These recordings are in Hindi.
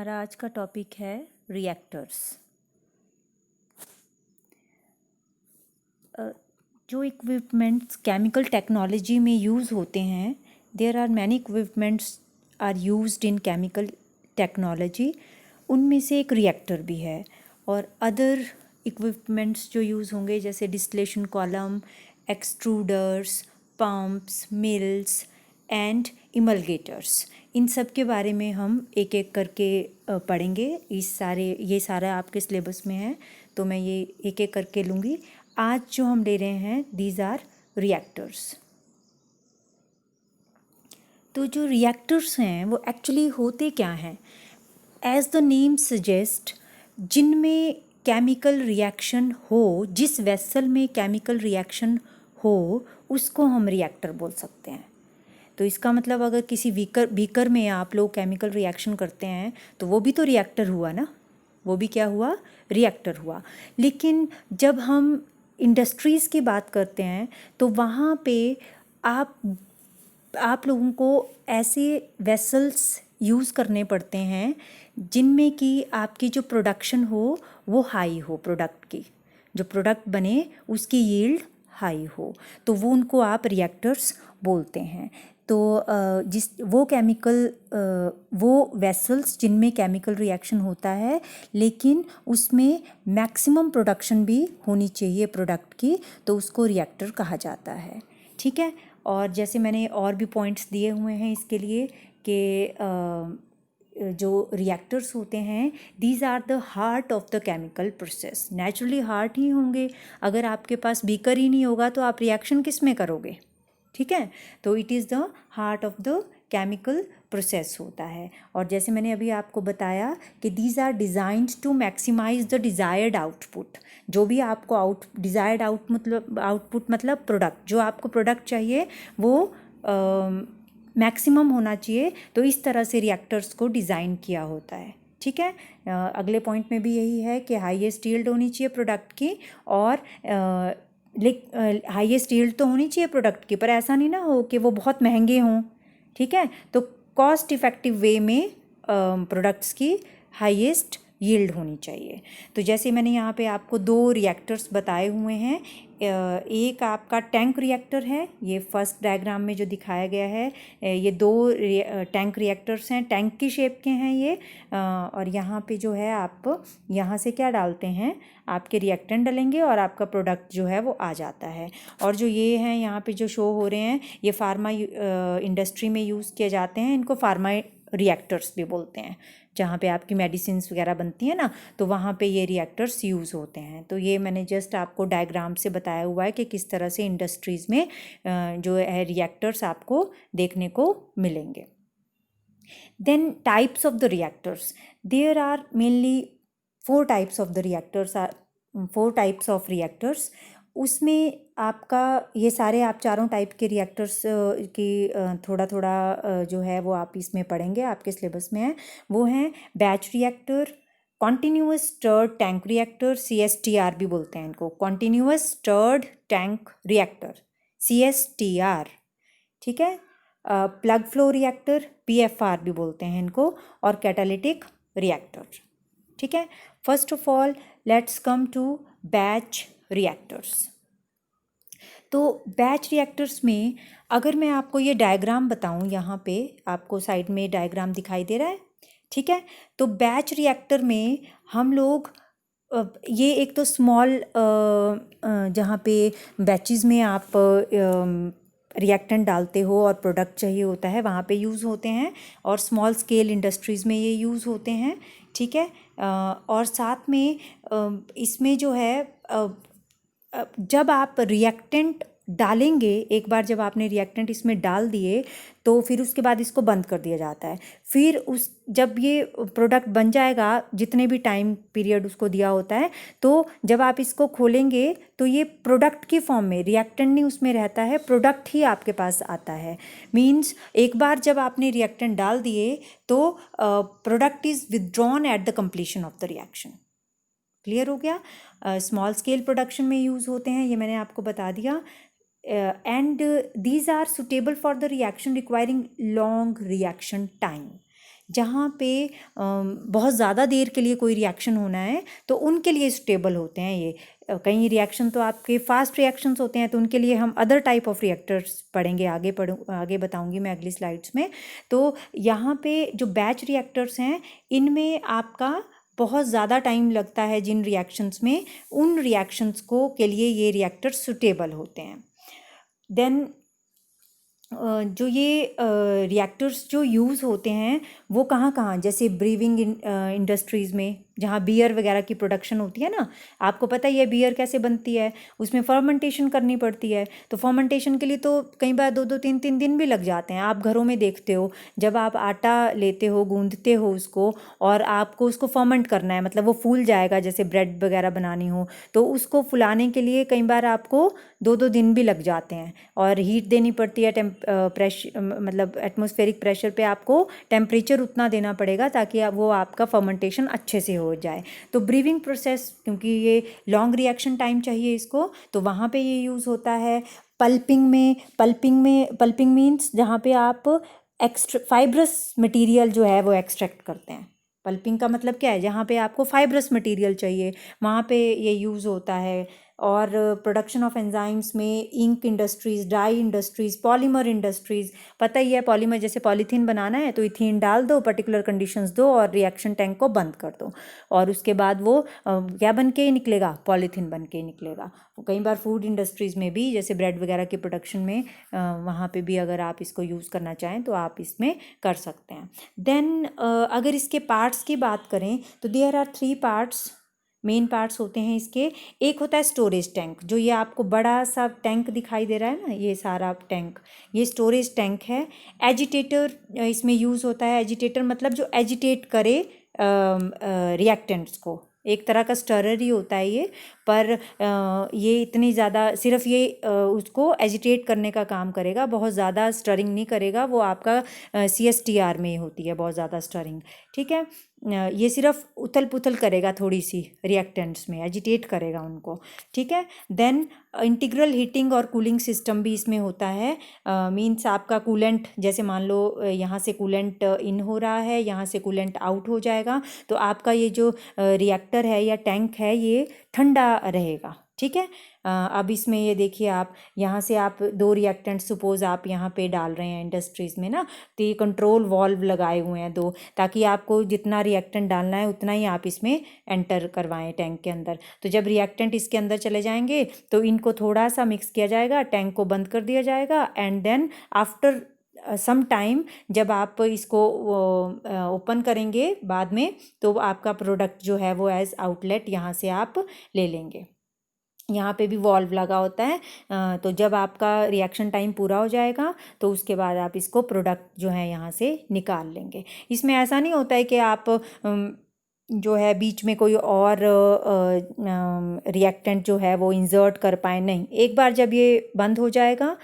हमारा आज का टॉपिक है रिएक्टर्स। जो इक्विपमेंट्स केमिकल टेक्नोलॉजी में यूज़ होते हैं, there are many equipments are used in chemical technology. उनमें से एक रिएक्टर भी है। और अदर इक्विपमेंट्स जो यूज़ होंगे जैसे distillation column, extruders, pumps, mills and emulgators, इन सब के बारे में हम एक एक करके पढ़ेंगे। ये सारा आपके सिलेबस में है, तो मैं ये एक एक करके लूँगी। आज जो हम ले रहे हैं दीज आर रिएक्टर्स। तो जो रिएक्टर्स हैं वो एक्चुअली होते क्या हैं? एज द नेम सजेस्ट, जिनमें केमिकल रिएक्शन हो, जिस वेसल में केमिकल रिएक्शन हो उसको हम रिएक्टर बोल सकते हैं। तो इसका मतलब अगर किसी बीकर में आप लोग केमिकल रिएक्शन करते हैं तो वो भी तो रिएक्टर हुआ ना, वो भी क्या हुआ? रिएक्टर हुआ। लेकिन जब हम इंडस्ट्रीज़ की बात करते हैं तो वहाँ पे आप लोगों को ऐसे वेसल्स यूज़ करने पड़ते हैं जिनमें कि आपकी जो प्रोडक्शन हो वो हाई हो, प्रोडक्ट की जो प्रोडक्ट बने उसकी यील्ड हाई हो, तो वो उनको आप रिएक्टर्स बोलते हैं। तो वो वेसल्स जिनमें केमिकल रिएक्शन होता है लेकिन उसमें मैक्सिमम प्रोडक्शन भी होनी चाहिए प्रोडक्ट की, तो उसको रिएक्टर कहा जाता है। ठीक है। और जैसे मैंने और भी पॉइंट्स दिए हुए हैं इसके लिए कि जो रिएक्टर्स होते हैं these are the heart of the chemical process. Naturally heart ही होंगे, अगर आपके पास बीकर ही नहीं होगा तो आप रिएक्शन किस में करोगे? ठीक है। तो it is the heart of the chemical process होता है। और जैसे मैंने अभी आपको बताया कि these are designed to maximise the desired output. जो भी आपको डिज़ायर्ड आउटपुट मतलब प्रोडक्ट, जो आपको प्रोडक्ट चाहिए वो मैक्सिमम होना चाहिए, तो इस तरह से रिएक्टर्स को डिज़ाइन किया होता है। ठीक है। अगले पॉइंट में भी यही है कि हाईएस्ट यील्ड होनी चाहिए प्रोडक्ट की, और हाईएस्ट यील्ड तो होनी चाहिए प्रोडक्ट की, पर ऐसा नहीं ना हो कि वो बहुत महंगे हों। ठीक है। तो कॉस्ट इफ़ेक्टिव वे में प्रोडक्ट्स की हाईएस्ट यील्ड होनी चाहिए। तो जैसे मैंने यहाँ पे आपको दो रिएक्टर्स बताए हुए हैं। एक आपका टैंक रिएक्टर है, ये फर्स्ट डायग्राम में जो दिखाया गया है, ये दो टैंक रिएक्टर्स हैं, टैंक की शेप के हैं ये। और यहाँ पे जो है आप यहाँ से क्या डालते हैं, आपके रिएक्टेंट डालेंगे और आपका प्रोडक्ट जो है वो आ जाता है। और जो ये हैं यहाँ पे जो शो हो रहे हैं, ये फार्मा इंडस्ट्री में यूज़ किए जाते हैं, इनको फार्मा रिएक्टर्स भी बोलते हैं। जहाँ पे आपकी मेडिसिन्स वगैरह बनती हैं ना, तो वहाँ पे ये रिएक्टर्स यूज़ होते हैं। तो ये मैंने जस्ट आपको डायग्राम से बताया हुआ है कि किस तरह से इंडस्ट्रीज़ में जो है रिएक्टर्स आपको देखने को मिलेंगे। Then types of the reactors, there are mainly four types of reactors. उसमें आपका ये सारे आप चारों टाइप के रिएक्टर्स की थोड़ा थोड़ा जो है वो आप इसमें पढ़ेंगे, आपके सिलेबस में है। वो हैं batch reactor, continuous stirred tank reactor, CSTR भी बोलते हैं इनको, continuous stirred tank reactor, CSTR। ठीक है। प्लग फ्लो रिएक्टर, PFR भी बोलते हैं इनको, और कैटालिटिक रिएक्टर। ठीक है। First of all let's come to batch reactors. तो बैच रिएक्टर्स में अगर मैं आपको ये डायग्राम बताऊं, यहाँ पे आपको साइड में डायग्राम दिखाई दे रहा है। ठीक है। तो बैच रिएक्टर में हम लोग ये एक तो स्मॉल जहाँ पे बैचेस में आप रिएक्टेंट डालते हो और प्रोडक्ट चाहिए होता है, वहाँ पे यूज़ होते हैं, और स्मॉल स्केल इंडस्ट्रीज़ में ये यूज़ होते हैं। ठीक है। और साथ में इसमें जो है जब आप रिएक्टेंट डालेंगे, एक बार जब आपने रिएक्टेंट इसमें डाल दिए तो फिर उसके बाद इसको बंद कर दिया जाता है। फिर जब ये प्रोडक्ट बन जाएगा, जितने भी टाइम पीरियड उसको दिया होता है, तो जब आप इसको खोलेंगे तो ये प्रोडक्ट की फॉर्म में, रिएक्टेंट नहीं उसमें रहता है, प्रोडक्ट ही आपके पास आता है। मीन्स एक बार जब आपने रिएक्टेंट डाल दिए तो product is withdrawn at the completion of the reaction. Clear हो गया? स्मॉल स्केल प्रोडक्शन में यूज़ होते हैं, ये मैंने आपको बता दिया। And these are suitable for the reaction requiring long reaction time. जहाँ पे बहुत ज़्यादा देर के लिए कोई रिएक्शन होना है तो उनके लिए सुटेबल होते हैं ये। कई रिएक्शन तो आपके फास्ट रिएक्शंस होते हैं, तो उनके लिए हम अदर टाइप ऑफ रिएक्टर्स पढ़ेंगे, आगे बताऊंगी मैं अगली स्लाइड्स में। तो यहाँ पे जो बैच रिएक्टर्स हैं, इनमें आपका बहुत ज़्यादा टाइम लगता है जिन रिएक्शंस में, उन रिएक्शंस को के लिए ये रिएक्टर्स सुटेबल होते हैं। देन जो ये रिएक्टर्स जो यूज़ होते हैं वो कहाँ कहाँ, जैसे ब्रीविंग इंडस्ट्रीज़ में, जहाँ बियर वगैरह की प्रोडक्शन होती है ना, आपको पता ही है बियर कैसे बनती है, उसमें फर्मेंटेशन करनी पड़ती है। तो फर्मेंटेशन के लिए तो कई बार 2-2 3-3 दिन भी लग जाते हैं। आप घरों में देखते हो, जब आप आटा लेते हो, गूंदते हो उसको, और आपको उसको फर्मेंट करना है, मतलब वो फूल जाएगा, जैसे ब्रेड वगैरह बनानी हो, तो उसको फुलाने के लिए कई बार आपको 2-2 दिन भी लग जाते हैं, और हीट देनी पड़ती है, प्रेशर मतलब एटमॉस्फेरिक प्रेशर पे आपको टेम्परेचर उतना देना पड़ेगा ताकि वो आपका फर्मेंटेशन अच्छे से हो जाए। तो ब्रीविंग प्रोसेस, क्योंकि ये लॉन्ग रिएक्शन टाइम चाहिए इसको, तो वहाँ पे ये यूज़ होता है। पल्पिंग मीन्स जहाँ पे आप फाइब्रस मटेरियल जो है वो एक्सट्रैक्ट करते हैं। पल्पिंग का मतलब क्या है, जहाँ पे आपको फाइब्रस मटेरियल चाहिए वहाँ पे ये यूज़ होता है। और प्रोडक्शन ऑफ एंजाइम्स में ink industries, dye industries, polymer industries, पता ही है पॉलीमर, जैसे पॉलीथीन बनाना है तो इथीन डाल दो, पर्टिकुलर कंडीशंस दो और रिएक्शन टैंक को बंद कर दो, और उसके बाद वो क्या बन के निकलेगा, पॉलीथीन बन के निकलेगा। कई बार फूड इंडस्ट्रीज़ में भी, जैसे ब्रेड वगैरह के प्रोडक्शन में, वहाँ पे भी अगर आप इसको यूज़ करना चाहें तो आप इसमें कर सकते हैं। देन अगर इसके पार्ट्स की बात करें तो there are 3 parts, main parts होते हैं इसके। एक होता है स्टोरेज टैंक, जो ये आपको बड़ा सा टैंक दिखाई दे रहा है ना, ये सारा टैंक, ये स्टोरेज टैंक है। एजिटेटर इसमें यूज़ होता है। एजिटेटर मतलब जो एजिटेट करे रिएक्टेंट्स को, एक तरह का स्टरर ही होता है ये, पर ये इतनी ज़्यादा, सिर्फ ये उसको एजिटेट करने का काम करेगा, बहुत ज़्यादा स्टरिंग नहीं करेगा। वो आपका CSTR में होती है बहुत ज़्यादा स्टरिंग, ठीक है। ये सिर्फ उथल पुथल करेगा थोड़ी सी रिएक्टेंट्स में, एजिटेट करेगा उनको, ठीक है। देन इंटीग्रल हीटिंग और कूलिंग सिस्टम भी इसमें होता है। मीन्स आपका कूलेंट, जैसे मान लो यहाँ से कूलेंट इन हो रहा है, यहाँ से कूलेंट आउट हो जाएगा, तो आपका ये जो रिएक्टर है या टैंक है ये ठंडा रहेगा, ठीक है। अब इसमें ये देखिए, आप यहाँ से आप 2 रिएक्टेंट सपोज आप यहाँ पे डाल रहे हैं इंडस्ट्रीज़ में ना, तो ये कंट्रोल वॉल्व लगाए हुए हैं 2, ताकि आपको जितना रिएक्टेंट डालना है उतना ही आप इसमें एंटर करवाएं टैंक के अंदर। तो जब रिएक्टेंट इसके अंदर चले जाएंगे तो इनको थोड़ा सा मिक्स किया जाएगा, टैंक को बंद कर दिया जाएगा, and then after some time जब आप इसको ओपन करेंगे बाद में, तो आपका प्रोडक्ट जो है वो एज आउटलेट यहाँ से आप ले लेंगे। यहाँ पे भी वॉल्व लगा होता है। तो जब आपका रिएक्शन टाइम पूरा हो जाएगा तो उसके बाद आप इसको प्रोडक्ट जो है यहाँ से निकाल लेंगे। इसमें ऐसा नहीं होता है कि आप जो है बीच में कोई और रिएक्टेंट जो है वो इंसर्ट कर पाए, नहीं। एक बार जब ये बंद हो जाएगा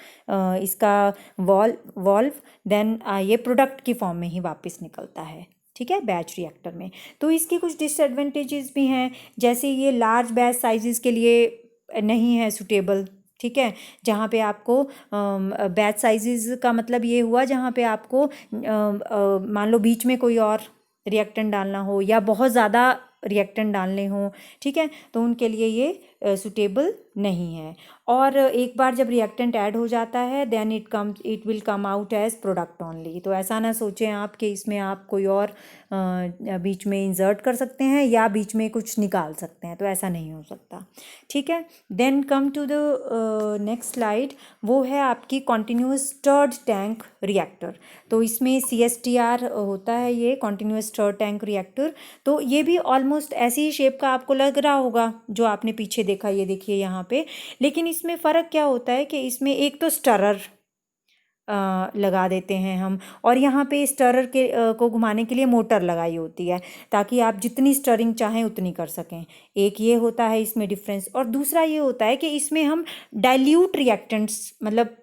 इसका वॉल्व, देन ये प्रोडक्ट की फॉर्म में ही वापस निकलता है, ठीक है, बैच रिएक्टर में। तो इसके कुछ डिसएडवांटेजेस भी हैं, जैसे ये लार्ज बैच साइजेस के लिए नहीं है सुटेबल, ठीक है। जहाँ पे आपको बैच साइजेस का मतलब ये हुआ जहाँ पे आपको मान लो बीच में कोई और रिएक्टेंट डालना हो या बहुत ज़्यादा रिएक्टेंट डालने हो, ठीक है, तो उनके लिए ये सुटेबल नहीं है। और एक बार जब रिएक्टेंट ऐड हो जाता है then it will come out as product only. तो ऐसा ना सोचें आप कि इसमें आप कोई और बीच में इंसर्ट कर सकते हैं या बीच में कुछ निकाल सकते हैं, तो ऐसा नहीं हो सकता, ठीक है। Then come to the next slide, वो है आपकी कॉन्टिन्यूस स्टर्ड टैंक रिएक्टर। तो इसमें CSTR होता है, ये कॉन्टिन्यूस स्टर्ड टैंक रिएक्टर। तो ये भी ऑलमोस्ट ऐसी ही शेप का आपको लग रहा होगा जो आपने पीछे देखा, ये देखिए यहाँ पे। लेकिन इसमें फ़र्क क्या होता है कि इसमें एक तो स्टरर लगा देते हैं हम, और यहाँ पे स्टरर के को घुमाने के लिए मोटर लगाई होती है ताकि आप जितनी स्टरिंग चाहें उतनी कर सकें। एक ये होता है इसमें डिफरेंस, और दूसरा ये होता है कि इसमें हम डाइल्यूट रिएक्टेंट्स, मतलब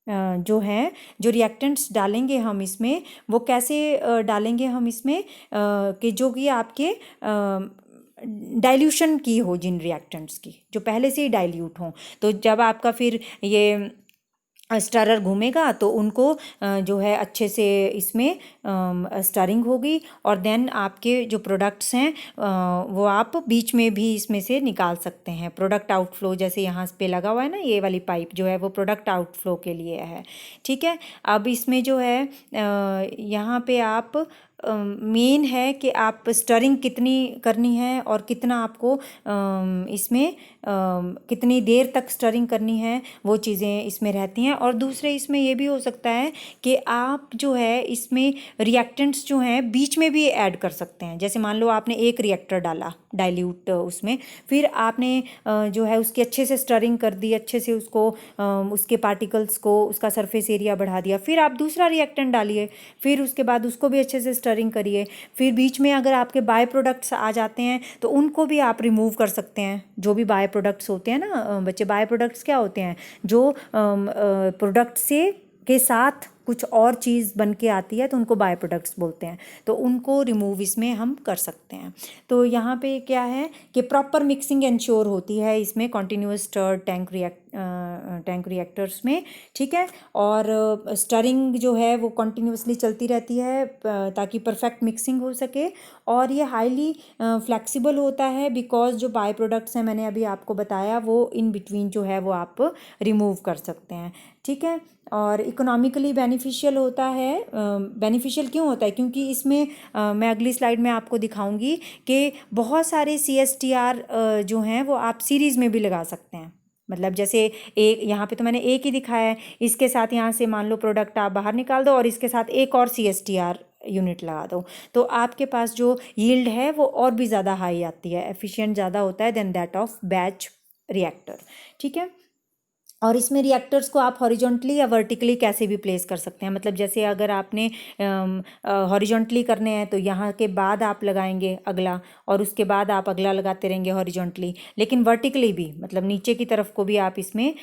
जो हैं, जो रिएक्टेंट्स डालेंगे हम इसमें, वो कैसे डालेंगे हम इसमें कि जो कि आपके डाइल्यूशन की हो, जिन रिएक्टेंट्स की जो पहले से ही डाइल्यूट हों। तो जब आपका फिर ये स्टरर घूमेगा तो उनको जो है अच्छे से इसमें स्टरिंग होगी, और देन आपके जो प्रोडक्ट्स हैं वो आप बीच में भी इसमें से निकाल सकते हैं। प्रोडक्ट आउटफ्लो जैसे यहाँ पे लगा हुआ है ना, ये वाली पाइप जो है वो प्रोडक्ट आउटफ्लो के लिए है। ठीक है, अब इसमें जो है यहाँ पे आप मेन है कि आप स्टरिंग कितनी करनी है और कितना आपको इसमें कितनी देर तक स्टरिंग करनी है, वो चीज़ें इसमें रहती हैं। और दूसरे इसमें ये भी हो सकता है कि आप जो है इसमें रिएक्टेंट्स जो हैं बीच में भी ऐड कर सकते हैं। जैसे मान लो आपने एक रिएक्टर डाला डाइल्यूट उसमें, फिर आपने जो है उसकी अच्छे से स्टरिंग कर दी, अच्छे से उसको उसके पार्टिकल्स को, उसका सरफेस एरिया बढ़ा दिया, फिर आप दूसरा रिएक्टेंट डालिए, फिर उसके बाद उसको भी अच्छे से स्टरिंग करिए। फिर बीच में अगर आपके बाय प्रोडक्ट्स आ जाते हैं तो उनको भी आप रिमूव कर सकते हैं। जो भी बाय प्रोडक्ट्स होते हैं ना बच्चे, बाय प्रोडक्ट्स क्या होते हैं, जो प्रोडक्ट से के साथ कुछ और चीज़ बन के आती है तो उनको बाय प्रोडक्ट्स बोलते हैं, तो उनको रिमूव इसमें हम कर सकते हैं। तो यहाँ पे क्या है कि प्रॉपर मिक्सिंग इंश्योर होती है इसमें कॉन्टिन्यूस स्टर टैंक रिएक्टर्स में। ठीक है, और स्टरिंग जो है वो कॉन्टिन्यूसली चलती रहती है ताकि परफेक्ट मिक्सिंग हो सके। और ये हाईली फ्लेक्सिबल होता है बिकॉज जो बाय प्रोडक्ट्स हैं मैंने अभी आपको बताया वो इन बिटवीन जो है वो आप रिमूव कर सकते हैं। ठीक है, और इकोनॉमिकली बेनिफिशियल होता है। बेनिफिशियल क्यों होता है, क्योंकि इसमें मैं अगली स्लाइड में आपको दिखाऊंगी कि बहुत सारे CSTR जो हैं वो आप सीरीज़ में भी लगा सकते हैं। मतलब जैसे एक यहाँ पे तो मैंने एक ही दिखाया है, इसके साथ यहाँ से मान लो प्रोडक्ट आप बाहर निकाल दो और इसके साथ एक और CSTR यूनिट लगा दो, तो आपके पास जो यील्ड है वो और भी ज़्यादा हाई आती है, एफिशिएंट ज़्यादा होता है then that of batch reactor. ठीक है, और इसमें रिएक्टर्स को आप हॉरिजॉन्टली या वर्टिकली कैसे भी प्लेस कर सकते हैं। मतलब जैसे अगर आपने हॉरिजॉन्टली करने हैं तो यहाँ के बाद आप लगाएंगे अगला, और उसके बाद आप अगला लगाते रहेंगे हॉरिजॉन्टली। लेकिन वर्टिकली भी, मतलब नीचे की तरफ को भी आप इसमें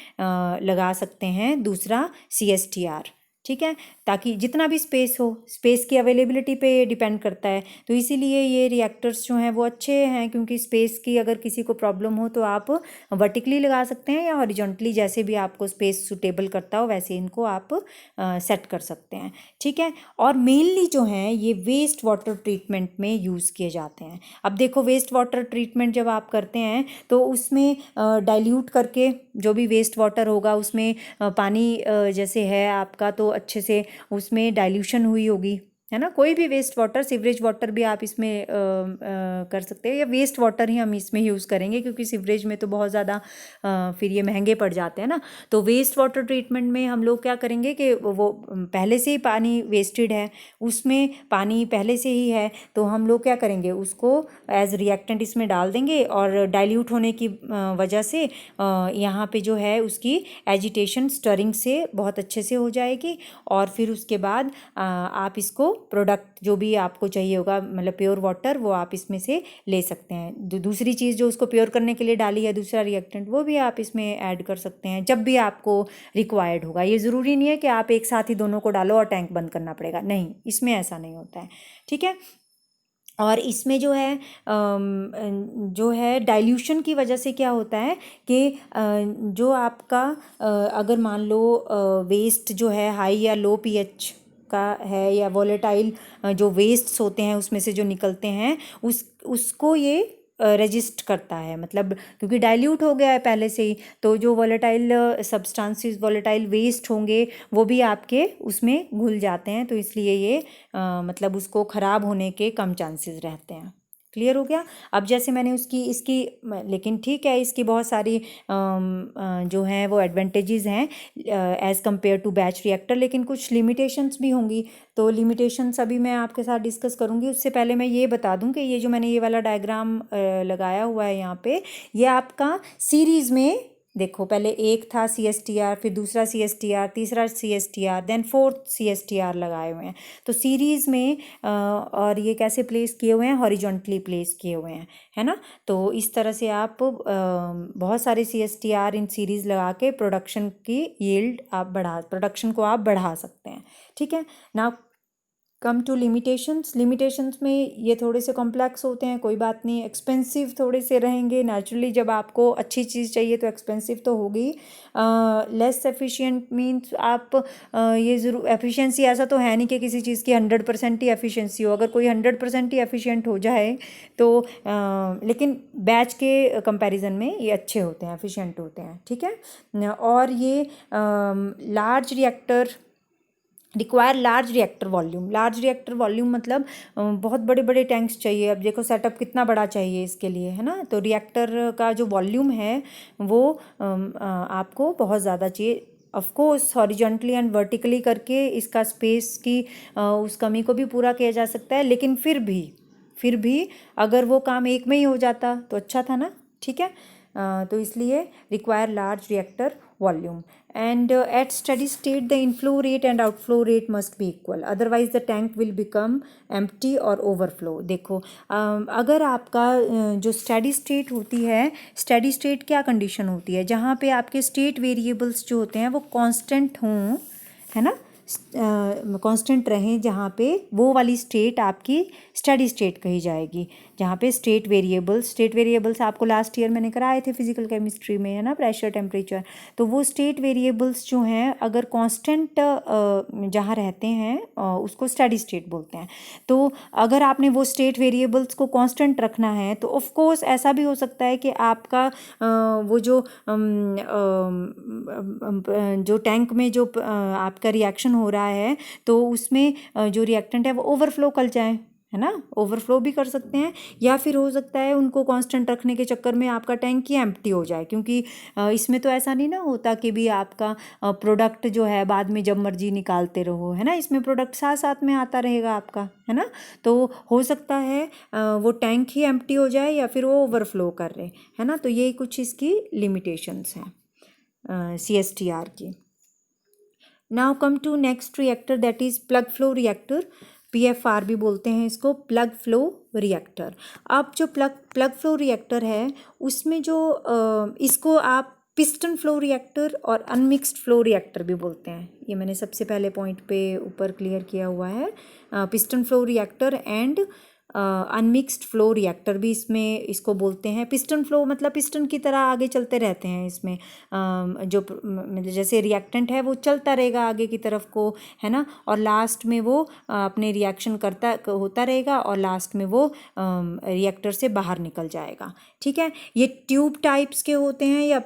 लगा सकते हैं दूसरा CSTR। ठीक है, ताकि जितना भी स्पेस हो, स्पेस की अवेलेबिलिटी पे डिपेंड करता है, तो इसीलिए ये रिएक्टर्स जो हैं वो अच्छे हैं, क्योंकि स्पेस की अगर किसी को प्रॉब्लम हो तो आप वर्टिकली लगा सकते हैं या हॉरिजॉन्टली, जैसे भी आपको स्पेस सूटेबल करता हो वैसे इनको आप सेट कर सकते हैं। ठीक है, और मेनली जो हैं ये वेस्ट वाटर ट्रीटमेंट में यूज़ किए जाते हैं। अब देखो, वेस्ट वाटर ट्रीटमेंट जब आप करते हैं तो उसमें डाइल्यूट करके जो भी वेस्ट वाटर होगा उसमें पानी जैसे है आपका, तो अच्छे से उसमें डाइल्यूशन हुई होगी, है ना। कोई भी वेस्ट वाटर, सीवरेज वाटर भी आप इसमें कर सकते हैं, या वेस्ट वाटर ही हम इसमें यूज़ करेंगे क्योंकि सीवरेज में तो बहुत ज़्यादा फिर ये महंगे पड़ जाते हैं ना। तो वेस्ट वाटर ट्रीटमेंट में हम लोग क्या करेंगे कि वो पहले से ही पानी वेस्टेड है, उसमें पानी पहले से ही है, तो हम लोग क्या करेंगे उसको एज रिएक्टेंट इसमें डाल देंगे, और डाइल्यूट होने की वजह से यहाँ पे जो है उसकी एजिटेशन स्टरिंग से बहुत अच्छे से हो जाएगी। और फिर उसके बाद आप इसको प्रोडक्ट जो भी आपको चाहिए होगा, मतलब प्योर वाटर, वो आप इसमें से ले सकते हैं। दूसरी चीज़ जो उसको प्योर करने के लिए डाली है, दूसरा रिएक्टेंट, वो भी आप इसमें ऐड कर सकते हैं जब भी आपको रिक्वायर्ड होगा। ये ज़रूरी नहीं है कि आप एक साथ ही दोनों को डालो और टैंक बंद करना पड़ेगा, नहीं, इसमें ऐसा नहीं होता है। ठीक है, और इसमें जो है डाइल्यूशन की वजह से क्या होता है कि जो आपका अगर मान लो वेस्ट जो है हाई या लो pH का है, या वॉलेटाइल जो वेस्ट्स होते हैं उसमें से जो निकलते हैं उसको ये रजिस्ट करता है। मतलब क्योंकि डाइल्यूट हो गया है पहले से ही, तो जो वॉलेटाइल सब्सटेंसेस, वॉलेटाइल वेस्ट होंगे वो भी आपके उसमें घुल जाते हैं, तो इसलिए ये मतलब उसको ख़राब होने के कम चांसेस रहते हैं। क्लियर हो गया। अब जैसे मैंने इसकी लेकिन ठीक है, इसकी बहुत सारी जो हैं वो एडवांटेजेस हैं as compare to batch reactor, लेकिन कुछ लिमिटेशंस भी होंगी। तो लिमिटेशंस अभी मैं आपके साथ डिस्कस करूँगी। उससे पहले मैं ये बता दूं कि ये जो मैंने ये वाला डायग्राम लगाया हुआ है यहाँ पे, ये आपका सीरीज़ में देखो, पहले एक था CSTR, फिर दूसरा CSTR, तीसरा CSTR, देन फोर्थ CSTR लगाए हुए हैं। तो सीरीज़ में और ये कैसे प्लेस किए हुए हैं, हॉरिजॉन्टली प्लेस किए हुए हैं, है ना। तो इस तरह से आप बहुत सारे CSTR इन सीरीज़ लगा के प्रोडक्शन की यील्ड आप प्रोडक्शन को आप बढ़ा सकते हैं। ठीक है ना। कम टू लिमिटेशंस में ये थोड़े से कॉम्प्लेक्स होते हैं, कोई बात नहीं, एक्सपेंसिव थोड़े से रहेंगे नेचुरली, जब आपको अच्छी चीज़ चाहिए तो एक्सपेंसिव तो होगी। लेस एफिशिएंट मीन्स आप ये ज़रूर, एफिशिएंसी ऐसा तो है नहीं कि किसी चीज़ की 100% ही एफिशिएंसी हो, अगर कोई 100% ही एफिशिएंट हो जाए तो लेकिन बैच के कंपैरिजन में ये अच्छे होते हैं, एफिशिएंट होते हैं, ठीक है। और ये large reactor require large reactor volume मतलब बहुत बड़े बड़े टैंक्स चाहिए। अब देखो सेटअप कितना बड़ा चाहिए इसके लिए, है ना। तो रिएक्टर का जो वॉल्यूम है वो आपको बहुत ज़्यादा चाहिए। Of course horizontally and vertically करके इसका स्पेस की उस कमी को भी पूरा किया जा सकता है, लेकिन फिर भी अगर वो काम एक में ही हो जाता तो अच्छा था ना, ठीक है। तो इसलिए require large reactor volume and at steady state the inflow rate and outflow rate must be equal, otherwise the tank will become empty और ओवरफ्लो। देखो अगर आपका जो स्टेडी स्टेट होती है, स्टेडी स्टेट क्या कंडीशन होती है, जहाँ पे आपके स्टेट वेरिएबल्स जो होते हैं वो कांस्टेंट हों, है ना, कांस्टेंट रहें, जहाँ पे वो वाली स्टेट आपकी स्टेडी स्टेट कही जाएगी, जहाँ पे स्टेट वेरिएबल्स आपको लास्ट ईयर मैंने कराए थे फिजिकल केमिस्ट्री में, है ना, प्रेशर टेम्परेचर। तो वो स्टेट वेरिएबल्स जो हैं अगर कांस्टेंट जहाँ रहते हैं उसको स्टेडी स्टेट बोलते हैं। तो अगर आपने वो स्टेट वेरिएबल्स को कांस्टेंट रखना है तो ऑफ कोर्स ऐसा भी हो सकता है कि आपका वो जो टैंक में जो आपका रिएक्शन हो रहा है तो उसमें जो रिएक्टेंट है वो ओवरफ्लो कर जाए, है ना, ओवरफ्लो भी कर सकते हैं, या फिर हो सकता है उनको कांस्टेंट रखने के चक्कर में आपका टैंक ही एम्प्टी हो जाए, क्योंकि इसमें तो ऐसा नहीं ना होता कि भी आपका प्रोडक्ट जो है बाद में जब मर्जी निकालते रहो, है ना, इसमें प्रोडक्ट साथ साथ में आता रहेगा आपका, है ना। तो हो सकता है वो टैंक ही एम्प्टी हो जाए या फिर वो ओवरफ्लो कर रहे, है ना। तो यही कुछ इसकी लिमिटेशंस हैं CSTR की। Now come to next reactor that is plug flow reactor, PFR भी बोलते हैं इसको, प्लग फ्लो रिएक्टर। अब जो प्लग फ्लो रिएक्टर है उसमें जो इसको आप पिस्टन फ्लो रिएक्टर और अनमिक्स्ड फ्लो रिएक्टर भी बोलते हैं, ये मैंने सबसे पहले पॉइंट पे ऊपर क्लियर किया हुआ है। Piston flow reactor and unmixed flow reactor भी इसको बोलते हैं। पिस्टन फ्लो मतलब पिस्टन की तरह आगे चलते रहते हैं इसमें, जो मतलब जैसे रिएक्टेंट है वो चलता रहेगा आगे की तरफ को, है ना, और लास्ट में वो अपने रिएक्शन होता रहेगा और लास्ट में वो रिएक्टर से बाहर निकल जाएगा, ठीक है। ये ट्यूब टाइप्स के होते हैं या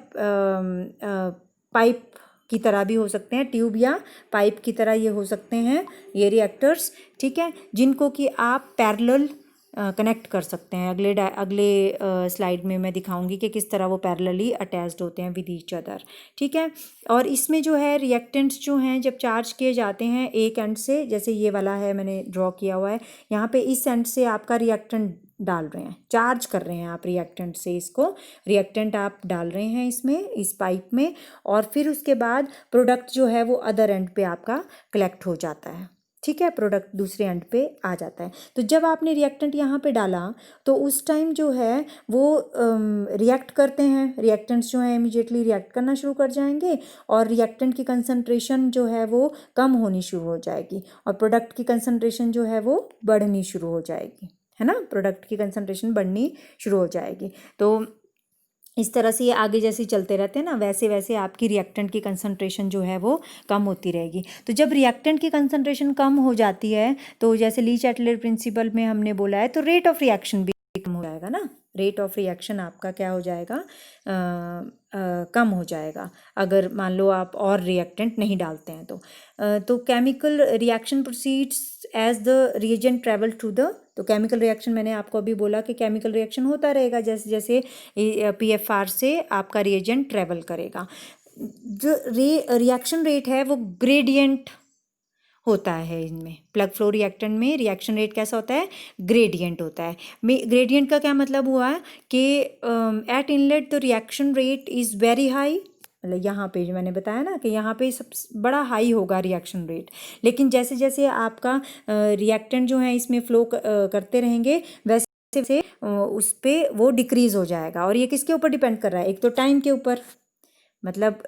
पाइप की तरह भी हो सकते हैं, ट्यूब या पाइप की तरह ये हो सकते हैं ये रिएक्टर्स, ठीक है, जिनको कि आप पैरेलल कनेक्ट कर सकते हैं। अगले स्लाइड में मैं दिखाऊंगी कि किस तरह वो पैरेलली अटैच्ड होते हैं विद ईच अदर, ठीक है। और इसमें जो है रिएक्टेंट्स जो हैं जब चार्ज किए जाते हैं एक एंड से, जैसे ये वाला है मैंने ड्रॉ किया हुआ है, यहाँ पे इस एंड से आपका रिएक्टेंट डाल रहे हैं, चार्ज कर रहे हैं आप रिएक्टेंट से, इसको रिएक्टेंट आप डाल रहे हैं इसमें, इस पाइप में, और फिर उसके बाद प्रोडक्ट जो है वो अदर एंड पे आपका कलेक्ट हो जाता है, ठीक है, प्रोडक्ट दूसरे एंड पे आ जाता है। तो जब आपने रिएक्टेंट यहाँ पे डाला तो उस टाइम जो है वो रिएक्ट करते हैं, रिएक्टेंट्स जो हैं इमीडिएटली रिएक्ट करना शुरू कर जाएंगे और रिएक्टेंट की कंसंट्रेशन जो है वो कम होनी शुरू हो जाएगी और प्रोडक्ट की कंसंट्रेशन जो है वो बढ़नी शुरू हो जाएगी, है ना, प्रोडक्ट की कंसंट्रेशन बढ़नी शुरू हो जाएगी। तो इस तरह से ये आगे जैसे चलते रहते हैं ना, वैसे वैसे आपकी रिएक्टेंट की कंसंट्रेशन जो है वो कम होती रहेगी। तो जब रिएक्टेंट की कंसंट्रेशन कम हो जाती है तो जैसे ली चैटलर प्रिंसिपल में हमने बोला है, तो रेट ऑफ रिएक्शन भी कम हो जाएगा ना, रेट ऑफ रिएक्शन आपका क्या हो जाएगा, कम हो जाएगा अगर मान लो आप और रिएक्टेंट नहीं डालते हैं तो chemical reaction proceeds as the reagent travel to the, तो केमिकल रिएक्शन मैंने आपको अभी बोला कि केमिकल रिएक्शन होता रहेगा जैसे जैसे PFR से आपका रिएजेंट ट्रेवल करेगा। जो रिएक्शन रेट है वो ग्रेडियंट होता है इनमें, प्लग फ्लो रिएक्टेंट में रिएक्शन रेट कैसा होता है, ग्रेडियंट होता है। ग्रेडियंट का क्या मतलब हुआ कि eight inlet the reaction rate is very high, मतलब यहाँ पे जो मैंने बताया ना कि यहाँ पे सबसे बड़ा हाई होगा रिएक्शन रेट, लेकिन जैसे जैसे आपका रिएक्टेंट जो है इसमें फ्लो करते रहेंगे वैसे वैसे उस पर वो डिक्रीज़ हो जाएगा। और ये किसके ऊपर डिपेंड कर रहा है, एक तो टाइम के ऊपर, मतलब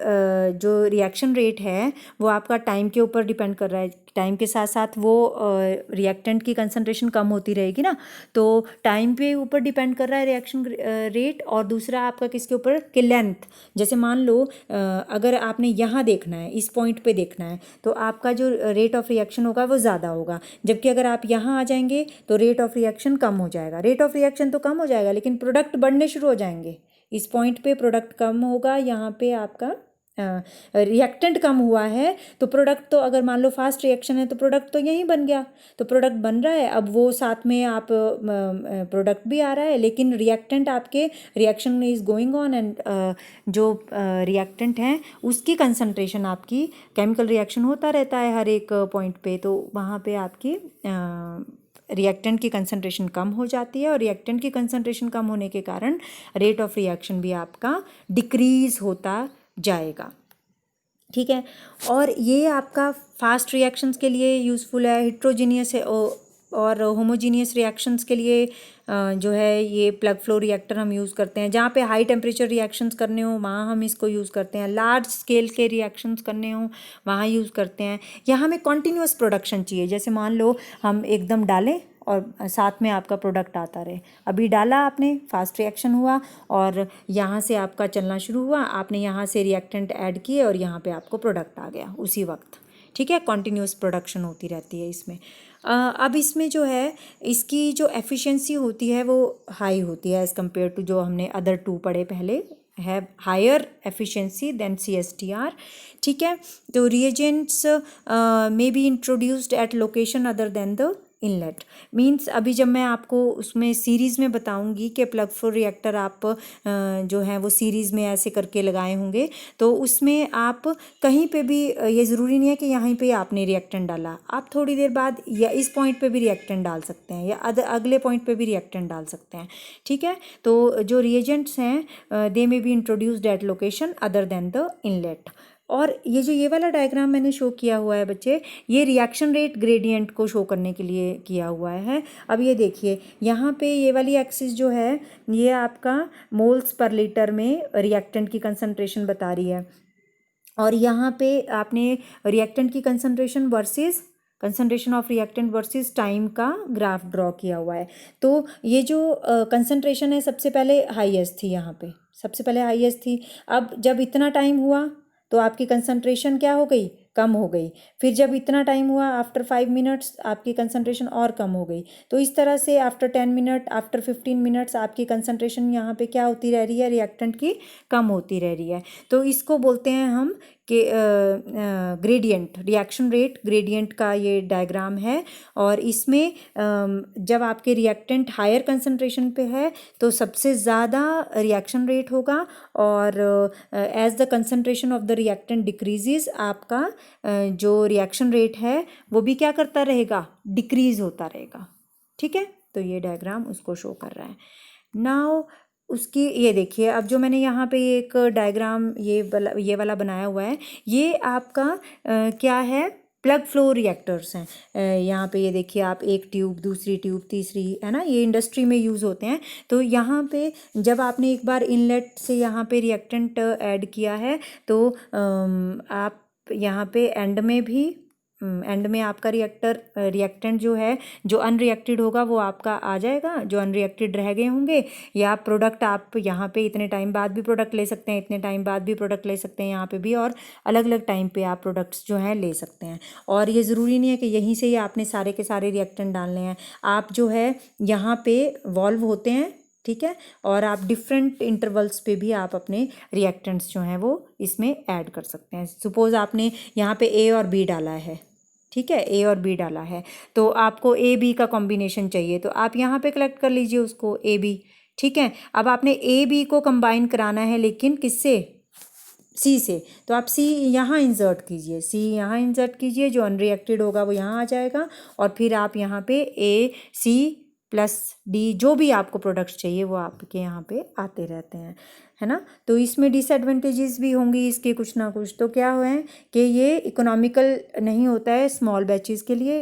जो रिएक्शन रेट है वो आपका टाइम के ऊपर डिपेंड कर रहा है। टाइम के साथ साथ वो रिएक्टेंट की कंसंट्रेशन कम होती रहेगी ना, तो टाइम पे ऊपर डिपेंड कर रहा है रिएक्शन रेट। और दूसरा आपका किसके ऊपर कि लेंथ। जैसे मान लो अगर आपने यहाँ देखना है, इस पॉइंट पे देखना है, तो आपका जो रेट ऑफ रिएक्शन होगा वो ज़्यादा होगा। जबकि अगर आप यहाँ आ जाएंगे तो रेट ऑफ रिएक्शन कम हो जाएगा। रेट ऑफ रिएक्शन तो कम हो जाएगा लेकिन प्रोडक्ट बढ़ने शुरू हो जाएंगे। इस पॉइंट पे प्रोडक्ट कम होगा, यहाँ पे आपका रिएक्टेंट कम हुआ है तो प्रोडक्ट तो, अगर मान लो फास्ट रिएक्शन है तो प्रोडक्ट तो यहीं बन गया। तो प्रोडक्ट बन रहा है, अब वो साथ में आप प्रोडक्ट भी आ रहा है लेकिन रिएक्टेंट आपके रिएक्शन में इज़ गोइंग ऑन एंड जो रिएक्टेंट हैं उसकी कंसंट्रेशन, आपकी केमिकल रिएक्शन होता रहता है हर एक पॉइंट पे, तो वहाँ पे आपकी रिएक्टेंट की कंसंट्रेशन कम हो जाती है। और रिएक्टेंट की कंसंट्रेशन कम होने के कारण रेट ऑफ रिएक्शन भी आपका डिक्रीज़ होता जाएगा। ठीक है, और ये आपका फास्ट रिएक्शंस के लिए यूज़फुल है। हिट्रोजीनियस है और होमोजीनियस रिएक्शंस के लिए जो है ये प्लग फ्लो रिएक्टर हम यूज़ करते हैं। जहाँ पे हाई टेम्परेचर रिएक्शंस करने हो वहाँ हम इसको यूज़ करते हैं। लार्ज स्केल के रिएक्शंस करने हो वहाँ यूज़ करते हैं। यहाँ हमें कॉन्टीन्यूअस प्रोडक्शन चाहिए। जैसे मान लो हम एकदम डालें और साथ में आपका प्रोडक्ट आता रहे। अभी डाला आपने, फास्ट रिएक्शन हुआ और यहाँ से आपका चलना शुरू हुआ, आपने यहाँ से रिएक्टेंट ऐड किए और यहाँ पे आपको प्रोडक्ट आ गया उसी वक्त। ठीक है, कॉन्टीन्यूअस प्रोडक्शन होती रहती है इसमें। अब इसमें जो है इसकी जो एफिशिएंसी होती है वो हाई होती है एज़ कम्पेयर टू जो हमने अदर टू पढ़े पहले, have higher efficiency than CSTR। ठीक है, तो reagents may be introduced at location other than the inlet. Means अभी जब मैं आपको उसमें सीरीज़ में बताऊंगी कि प्लग फ्लो रिएक्टर आप जो है वो सीरीज़ में ऐसे करके लगाए होंगे, तो उसमें आप कहीं पे भी ये ज़रूरी नहीं है कि यहीं पे आपने रिएक्टेंट डाला, आप थोड़ी देर बाद या इस पॉइंट पे भी रिएक्टेंट डाल सकते हैं या अगले पॉइंट पे भी रिएक्टेंट डाल सकते हैं। ठीक है, तो जो रिएजेंट्स हैं they may be introduced at location other than the inlet. और ये वाला डायग्राम मैंने शो किया हुआ है बच्चे, ये रिएक्शन रेट ग्रेडियंट को शो करने के लिए किया हुआ है। अब ये देखिए यहाँ पे ये वाली एक्सिस जो है ये आपका मोल्स पर लीटर में रिएक्टेंट की कंसंट्रेशन बता रही है, और यहाँ पे आपने रिएक्टेंट की concentration versus concentration of reactant versus time का ग्राफ ड्रॉ किया हुआ है। तो ये जो कंसंट्रेशन है सबसे पहले हाईएस्ट थी, यहाँ पे सबसे पहले हाईएस्ट थी। अब जब इतना टाइम हुआ तो आपकी कंसंट्रेशन क्या हो गई, कम हो गई। फिर जब इतना टाइम हुआ आफ्टर 5 मिनट्स आपकी कंसंट्रेशन और कम हो गई। तो इस तरह से आफ्टर 10 मिनट, आफ्टर 15 मिनट्स आपकी कंसंट्रेशन यहाँ पे क्या होती रह रही है, रिएक्टेंट की कम होती रह रही है। तो इसको बोलते हैं हम कि ग्रेडियंट, रिएक्शन रेट ग्रेडियंट का ये डायग्राम है। और इसमें जब आपके रिएक्टेंट हायर कंसंट्रेशन पे है तो सबसे ज़्यादा रिएक्शन रेट होगा, और as the concentration of the reactant decreases आपका जो रिएक्शन रेट है वो भी क्या करता रहेगा, डिक्रीज होता रहेगा। ठीक है, तो ये डायग्राम उसको शो कर रहा है। नाउ उसकी ये देखिए, अब जो मैंने यहाँ पे एक डायग्राम ये वाला बनाया हुआ है, ये आपका क्या है, प्लग फ्लो रिएक्टर्स हैं। यहाँ पे ये देखिए आप, एक ट्यूब, दूसरी ट्यूब, तीसरी, है ना, ये इंडस्ट्री में यूज़ होते हैं। तो यहाँ पे जब आपने एक बार इनलेट से यहाँ पे रिएक्टेंट ऐड किया है तो आप यहाँ पे एंड में आपका रिएक्टेंट जो है, जो अनरिएक्टेड होगा वो आपका आ जाएगा, जो अनरिएक्टेड रह गए होंगे। या प्रोडक्ट आप यहाँ पे इतने टाइम बाद भी प्रोडक्ट ले सकते हैं, इतने टाइम बाद भी प्रोडक्ट ले सकते हैं यहाँ पे भी, और अलग अलग टाइम पे आप प्रोडक्ट्स जो हैं ले सकते हैं। और ये ज़रूरी नहीं है कि यहीं से ही आपने सारे के सारे रिएक्टेंट डालने हैं। आप जो है यहाँ पे वॉल्व होते हैं, ठीक है, और आप डिफरेंट इंटरवल्स पे भी आप अपने रिएक्टेंट्स जो हैं वो इसमें ऐड कर सकते हैं। सपोज़ आपने यहाँ पे A और B डाला है, ठीक है, A और B डाला है, तो आपको AB का कॉम्बिनेशन चाहिए, तो आप यहाँ पे कलेक्ट कर लीजिए उसको AB। ठीक है, अब आपने AB को कंबाइन कराना है, लेकिन किससे, C से, तो आप C यहाँ इंसर्ट कीजिए, C यहाँ इंसर्ट कीजिए, जो अनरिएक्टेड होगा वो यहाँ आ जाएगा, और फिर आप यहाँ पे AC प्लस D जो भी आपको प्रोडक्ट्स चाहिए वो आपके यहाँ पे आते रहते हैं, है ना। तो इसमें डिसएडवांटेजेस भी होंगी इसके कुछ ना कुछ। तो क्या हुआ है कि ये इकोनॉमिकल नहीं होता है स्मॉल बैचेस के लिए,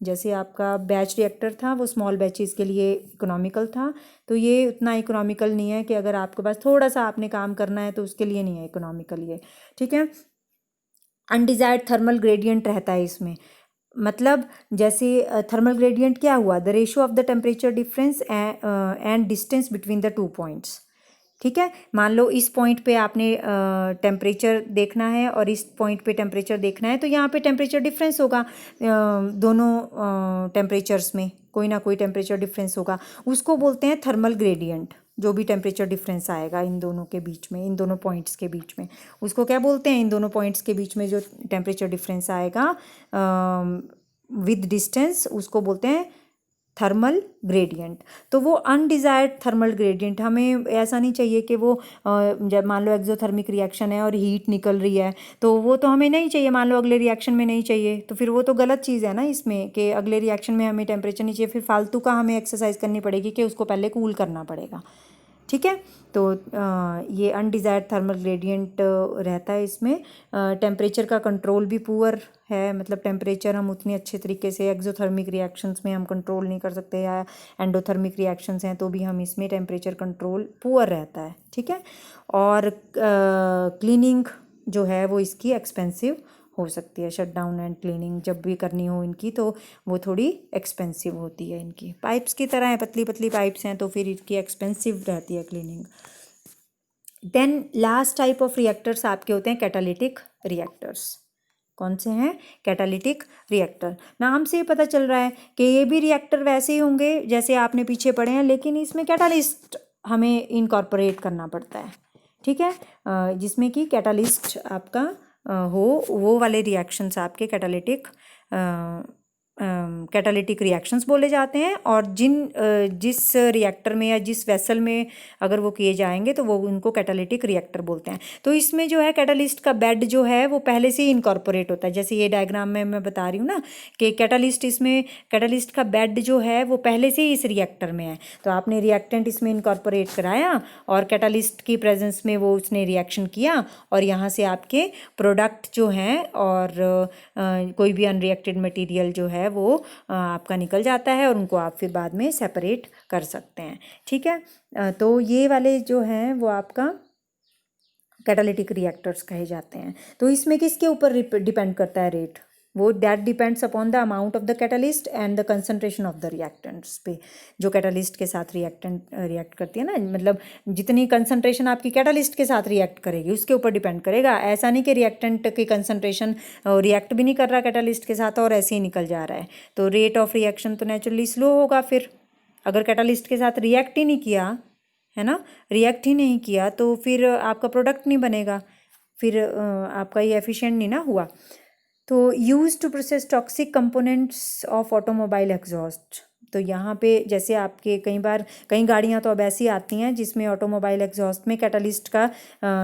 जैसे आपका बैच रिएक्टर था वो स्मॉल बैचेस के लिए इकोनॉमिकल था, तो ये उतना इकोनॉमिकल नहीं है कि अगर आपके पास थोड़ा सा आपने काम करना है तो उसके लिए नहीं है इकोनॉमिकल ये, ठीक है। अनडिजायर्ड थर्मल ग्रेडियंट रहता है इसमें, मतलब जैसे थर्मल ग्रेडियंट क्या हुआ, the ratio of the temperature difference and distance between the 2 points, ठीक है। मान लो इस पॉइंट पे आपने टेम्परेचर देखना है और इस पॉइंट पे टेम्परेचर देखना है, तो यहाँ पे टेम्परेचर डिफरेंस होगा, दोनों टेम्परेचर्स में कोई ना कोई टेम्परेचर डिफरेंस होगा, उसको बोलते हैं थर्मल ग्रेडियंट। जो भी टेम्परेचर डिफरेंस आएगा इन दोनों के बीच में, इन दोनों पॉइंट्स के बीच में, उसको क्या बोलते हैं, इन दोनों पॉइंट्स के बीच में जो टेम्परेचर डिफरेंस आएगा विद डिस्टेंस, उसको बोलते हैं थर्मल ग्रेडियंट। तो वो अनडिजायर्ड थर्मल ग्रेडियंट, हमें ऐसा नहीं चाहिए कि वो जब मान लो एक्सोथर्मिक रिएक्शन है और हीट निकल रही है तो वो तो हमें नहीं चाहिए, मान लो अगले रिएक्शन में नहीं चाहिए, तो फिर वो तो गलत चीज़ है ना इसमें कि अगले रिएक्शन में हमें टेम्परेचर नहीं चाहिए, फिर फालतू का हमें एक्सरसाइज करनी पड़ेगी कि उसको पहले कूल करना पड़ेगा, ठीक है। तो ये अनडिजायर्ड थर्मल ग्रेडियंट रहता है इसमें। टेम्परेचर का कंट्रोल भी पुअर है, मतलब टेम्परेचर हम उतनी अच्छे तरीके से एक्सोथर्मिक रिएक्शंस में हम कंट्रोल नहीं कर सकते, या एंडोथर्मिक रिएक्शंस हैं तो भी हम इसमें टेम्परेचर कंट्रोल पुअर रहता है, ठीक है। और क्लीनिंग जो है वो इसकी एक्सपेंसिव हो सकती है, शट डाउन एंड क्लीनिंग जब भी करनी हो इनकी तो वो थोड़ी एक्सपेंसिव होती है, इनकी पाइप्स की तरह है, पतली पतली पाइप्स हैं तो फिर इनकी एक्सपेंसिव रहती है cleaning. Then last type of reactors आपके होते हैं कैटालिटिक रिएक्टर्स। कौन से हैं? Catalytic reactor. नाम से पता चल रहा है कि ये भी रिएक्टर वैसे ही होंगे जैसे आपने पीछे पढ़े हैं, लेकिन इसमें कैटालिस्ट हमें इनकॉर्पोरेट करना पड़ता है, ठीक है, जिसमें कि कैटालिस्ट आपका हो, वो वाले रिएक्शंस आपके कैटालिटिक रिएक्शंस बोले जाते हैं। और जिस रिएक्टर में या जिस वेसल में अगर वो किए जाएंगे तो वो उनको कैटालिटिक रिएक्टर बोलते हैं। तो इसमें जो है कैटालिस्ट का बेड जो है वो पहले से ही इनकॉर्पोरेट होता है, जैसे ये डायग्राम में मैं बता रही हूँ ना कि कैटालिस्ट का बेड जो है वो पहले से ही इस रिएक्टर में है, तो आपने रिएक्टेंट इसमें इनकॉर्पोरेट कराया और कैटालिस्ट की प्रेजेंस में वो उसने रिएक्शन किया और यहाँ से आपके प्रोडक्ट जो हैं और कोई भी अनरिएक्टेड मटेरियल जो है वो आपका निकल जाता है और उनको आप फिर बाद में सेपरेट कर सकते हैं, ठीक है। तो ये वाले जो हैं वो आपका कैटालिटिक रिएक्टर्स कहे जाते हैं। तो इसमें किसके ऊपर डिपेंड करता है रेट? वो that depends upon the amount of the catalyst and the concentration of the reactants पे। जो कैटालिस्ट के साथ रिएक्ट करती है ना, मतलब जितनी कंसंट्रेशन आपकी कैटालिस्ट के साथ रिएक्ट करेगी उसके ऊपर डिपेंड करेगा। ऐसा नहीं कि रिएक्टेंट की कंसंट्रेशन रिएक्ट भी नहीं कर रहा कैटालिस्ट के साथ और ऐसे ही निकल जा रहा है, तो रेट ऑफ रिएक्शन तो नेचुरली स्लो होगा। फिर अगर कैटालिस्ट के साथ रिएक्ट ही नहीं किया है ना, रिएक्ट ही नहीं किया तो फिर आपका प्रोडक्ट नहीं बनेगा, फिर आपका ये एफिशिएंट नहीं ना हुआ। तो use to process toxic components of automobile exhaust. तो यहाँ पे जैसे आपके कई गाड़ियाँ तो अब ऐसी आती हैं जिसमें ऑटोमोबाइल एग्जॉस्ट में कैटालिस्ट का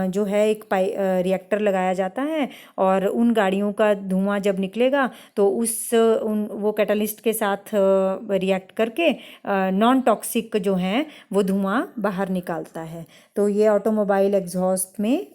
जो है एक रिएक्टर लगाया जाता है और उन गाड़ियों का धुआं जब निकलेगा तो वो कैटालिस्ट के साथ रिएक्ट करके नॉन टॉक्सिक जो हैं वो धुआं बाहर निकालता है। तो ये ऑटोमोबाइल एग्जॉस्ट में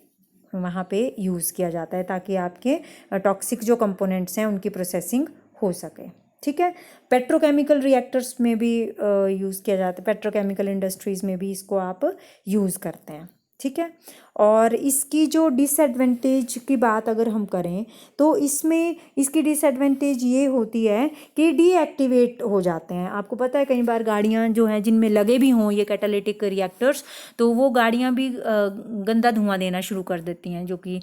वहाँ पे यूज़ किया जाता है ताकि आपके टॉक्सिक जो कंपोनेंट्स हैं उनकी प्रोसेसिंग हो सके, ठीक है। पेट्रोकेमिकल रिएक्टर्स में भी यूज़ किया जाता है, पेट्रोकेमिकल इंडस्ट्रीज़ में भी इसको आप यूज़ करते हैं, ठीक है। और इसकी जो डिसएडवांटेज की बात अगर हम करें तो इसमें इसकी डिसएडवांटेज ये होती है कि डीएक्टिवेट हो जाते हैं। आपको पता है कई बार गाड़ियां जो हैं जिनमें लगे भी हों ये कैटालिटिक रिएक्टर्स, तो वो गाड़ियां भी गंदा धुआं देना शुरू कर देती हैं, जो कि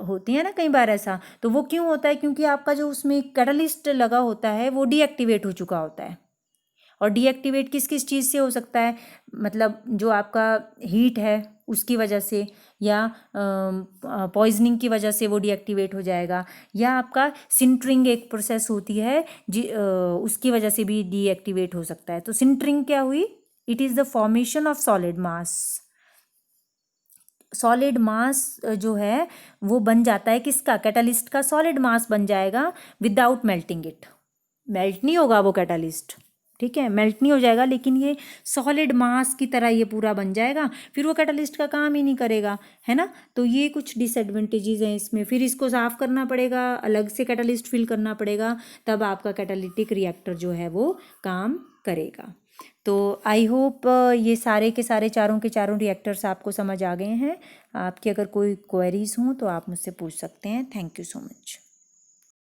होती है ना कई बार ऐसा। तो वो क्यों होता है? क्योंकि आपका जो उसमें कैटालिस्ट लगा होता है वो डीएक्टिवेट हो चुका होता है। और डीएक्टिवेट किस किस चीज़ से हो सकता है? मतलब जो आपका हीट है उसकी वजह से, या पॉइजनिंग की वजह से वो डीएक्टिवेट हो जाएगा, या आपका सिंटरिंग एक प्रोसेस होती है उसकी वजह से भी डीएक्टिवेट हो सकता है। तो सिंटरिंग क्या हुई? It is the formation of solid mass. Solid मास जो है वो बन जाता है किसका? कैटालिस्ट का सॉलिड मास बन जाएगा विदाउट मेल्टिंग इट। मेल्ट नहीं होगा वो कैटालिस्ट, ठीक है, मेल्ट नहीं हो जाएगा लेकिन ये सॉलिड मास की तरह ये पूरा बन जाएगा, फिर वो कैटलिस्ट का काम ही नहीं करेगा, है ना। तो ये कुछ डिसएडवांटेजेस हैं इसमें। फिर इसको साफ़ करना पड़ेगा, अलग से कैटलिस्ट फिल करना पड़ेगा, तब आपका कैटालिटिक रिएक्टर जो है वो काम करेगा। तो आई होप ये सारे के सारे चारों के चारों रिएक्टर्स आपको समझ आ गए हैं। आपकी अगर कोई क्वेरीज हों तो आप मुझसे पूछ सकते हैं। Thank you so much.